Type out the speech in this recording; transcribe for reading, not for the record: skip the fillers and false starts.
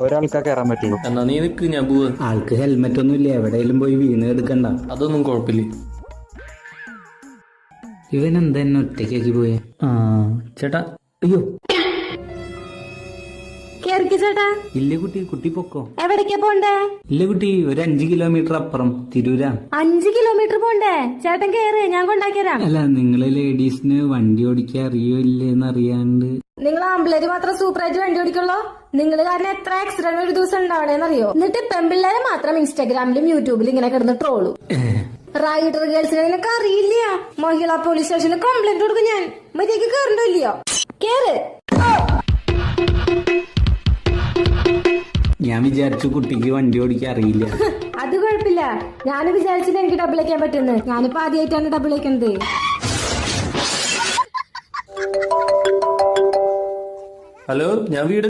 ഒരാൾക്കാ കയറാൻ പറ്റുള്ളൂ. എന്നാ നീ നിക്ക്, ഞാൻ പോവാ. ആൾക്ക് ഹെൽമെറ്റ് ഒന്നും ഇല്ല, എവിടെയെങ്കിലും പോയി വീണ് എടുക്കണ്ട. അതൊന്നും കുഴപ്പമില്ല. ഇവൻ എന്താ എന്നെ ഒറ്റയ്ക്കാക്കി പോയെ? ചേട്ടാ, അയ്യോ ചേട്ടാ. ഇല്ല കുട്ടി, കുട്ടി പൊക്കോ. എവിടേക്കാ പോണ്ടേ? ഇല്ല കുട്ടി, ഒരു 5 കിലോമീറ്റർ അപ്പുറം തിരൂരാ. 5 കിലോമീറ്റർ പോണ്ടേ? ചേട്ടൻ കേറ്, ഞാൻ കൊണ്ടാക്കിയരാം. അല്ല, നിങ്ങള് ലേഡീസിന് വണ്ടി ഓടിക്കാൻ അറിയോ ഇല്ലേന്ന് അറിയാണ്ട്. നിങ്ങൾ ആമ്പിള്ളേര് മാത്രം സൂപ്പറായിട്ട് വണ്ടി ഓടിക്കുള്ളൂ. നിങ്ങൾ കാരണം എത്ര ആക്സിഡന്റ് ഒരു ദിവസം ഉണ്ടാവണേന്നറിയോ? എന്നിട്ട് പെമ്പിള്ളേരെ മാത്രം ഇൻസ്റ്റാഗ്രാമിലും യൂട്യൂബിലും ഇങ്ങനെ കിടന്ന് ട്രോളു. റൈഡർ ഗേൾസിനെ നിനക്ക് അറിയില്ല. മഹിളാ പോലീസ് സ്റ്റേഷനിൽ കംപ്ലൈന്റ് കൊടുക്കും ഞാൻ. മര്യാദക്ക് കേറണ്ടോ ഇല്ലയോ? കേറ്. ഞാൻ വിചാരിച്ചു കുട്ടിക്ക് വണ്ടി ഓടിക്കാൻ അറിയില്ല. അത് കുഴപ്പമില്ല, ഞാൻ വിചാരിച്ചില്ല എനിക്ക് ഡബിൾ അയക്കാൻ പറ്റുന്നത്. ഞാനിപ്പോ ആദ്യമായിട്ടാണ് ഡബിൾ അയക്കുന്നത്. ഹലോ, ഞാൻ വീട്